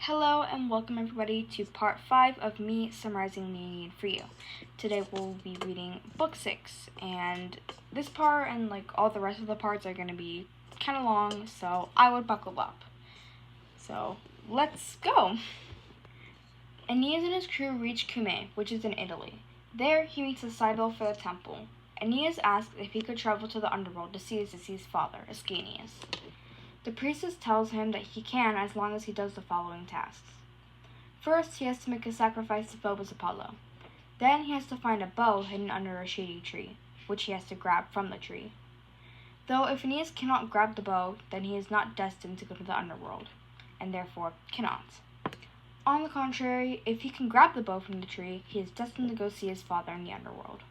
Hello and welcome everybody to part 5 of me summarizing the Aeneid for you. Today we'll be reading book 6, and this part and all the rest of the parts are going to be kind of long, so I would buckle up. So let's go! Aeneas and his crew reach Cumae, which is in Italy. There he meets a Sibyl for the temple. Aeneas asks if he could travel to the underworld to see his deceased father, Ascanius. The priestess tells him that he can as long as he does the following tasks. First, he has to make a sacrifice to Phobos Apollo. Then he has to find a bow hidden under a shady tree, which he has to grab from the tree. Though if Aeneas cannot grab the bow, then he is not destined to go to the underworld, and therefore cannot. On the contrary, if he can grab the bow from the tree, he is destined to go see his father in the underworld.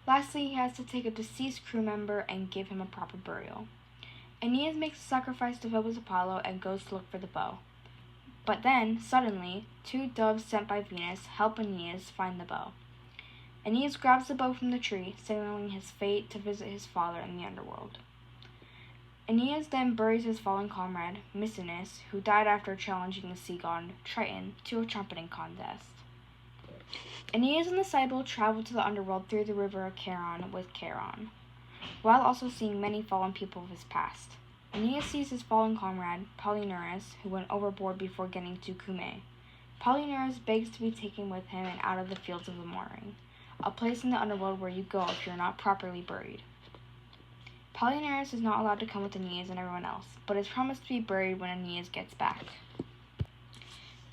Lastly, he has to take a deceased crew member and give him a proper burial. Aeneas makes a sacrifice to Phobos Apollo and goes to look for the bow. But then, suddenly, 2 doves sent by Venus help Aeneas find the bow. Aeneas grabs the bow from the tree, signaling his fate to visit his father in the underworld. Aeneas then buries his fallen comrade, Misenus, who died after challenging the sea god, Triton, to a trumpeting contest. Aeneas and the Sibyl travel to the underworld through the river Charon with Charon, while also seeing many fallen people of his past. Aeneas sees his fallen comrade, Palinurus, who went overboard before getting to Cumae. Palinurus begs to be taken with him and out of the fields of the mooring, a place in the underworld where you go if you're not properly buried. Palinurus is not allowed to come with Aeneas and everyone else, but is promised to be buried when Aeneas gets back.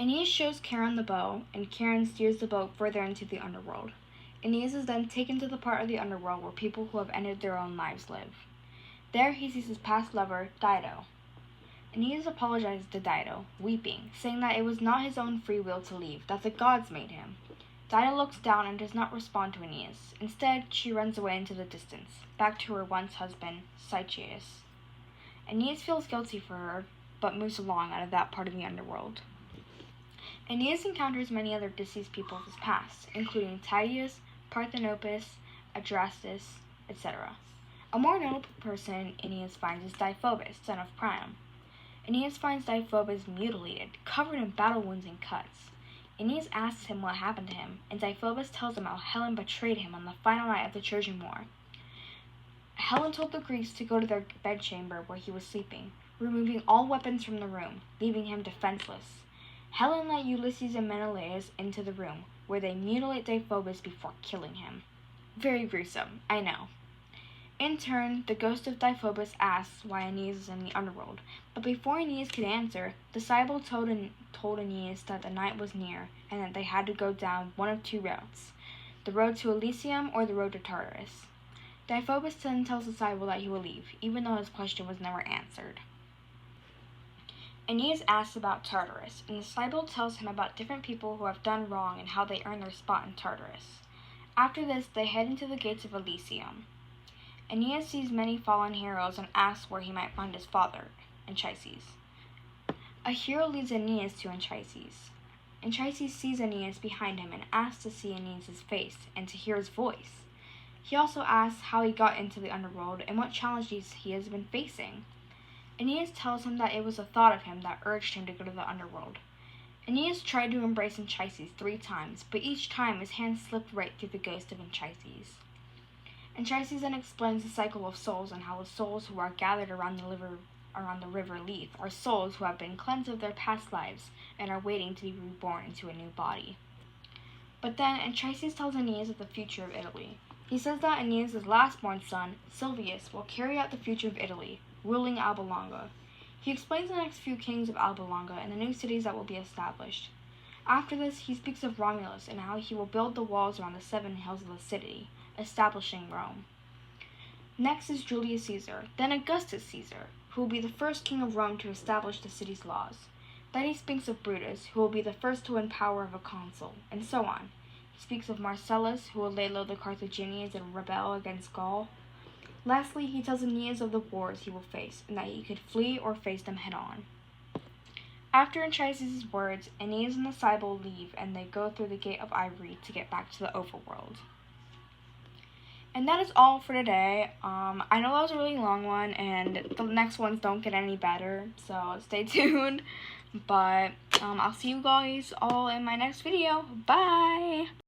Aeneas shows Charon the bow, and Charon steers the boat further into the underworld. Aeneas is then taken to the part of the underworld where people who have ended their own lives live. There he sees his past lover, Dido. Aeneas apologizes to Dido, weeping, saying that it was not his own free will to leave, that the gods made him. Dido looks down and does not respond to Aeneas. Instead, she runs away into the distance, back to her once husband, Sychaeus. Aeneas feels guilty for her, but moves along out of that part of the underworld. Aeneas encounters many other deceased people of his past, including Tydeus, Parthenopus, Adrastus, etc. A more notable person Aeneas finds is Deiphobus, son of Priam. Aeneas finds Deiphobus mutilated, covered in battle wounds and cuts. Aeneas asks him what happened to him, and Deiphobus tells him how Helen betrayed him on the final night of the Trojan War. Helen told the Greeks to go to their bedchamber where he was sleeping, removing all weapons from the room, leaving him defenseless. Helen let Ulysses and Menelaus into the room, where they mutilate Deiphobus before killing him. Very gruesome, I know. In turn, the ghost of Deiphobus asks why Aeneas is in the underworld, but before Aeneas could answer, the Sibyl told Aeneas that the night was near, and that they had to go down one of 2 routes, the road to Elysium or the road to Tartarus. Deiphobus then tells the Sibyl that he will leave, even though his question was never answered. Aeneas asks about Tartarus, and the Sibyl tells him about different people who have done wrong and how they earn their spot in Tartarus. After this, they head into the gates of Elysium. Aeneas sees many fallen heroes and asks where he might find his father, Anchises. A hero leads Aeneas to Anchises. Anchises sees Aeneas behind him and asks to see Aeneas' face and to hear his voice. He also asks how he got into the underworld and what challenges he has been facing. Aeneas tells him that it was a thought of him that urged him to go to the underworld. Aeneas tried to embrace Anchises 3 times, but each time his hand slipped right through the ghost of Anchises. Anchises then explains the cycle of souls and how the souls who are gathered around the river Lethe are souls who have been cleansed of their past lives and are waiting to be reborn into a new body. But then Anchises tells Aeneas of the future of Italy. He says that Aeneas' last-born son, Silvius, will carry out the future of Italy, ruling Alba Longa. He explains the next few kings of Alba Longa and the new cities that will be established. After this, he speaks of Romulus and how he will build the walls around the 7 hills of the city, establishing Rome. Next is Julius Caesar, then Augustus Caesar, who will be the first king of Rome to establish the city's laws. Then he speaks of Brutus, who will be the first to win power of a consul, and so on. He speaks of Marcellus, who will lay low the Carthaginians and rebel against Gaul. Lastly, he tells Aeneas of the wars he will face, and that he could flee or face them head-on. After Anchises' words, Aeneas and the Sibyl leave, and they go through the Gate of Ivory to get back to the overworld. And that is all for today. I know that was a really long one, and the next ones don't get any better, so stay tuned. But I'll see you guys all in my next video. Bye!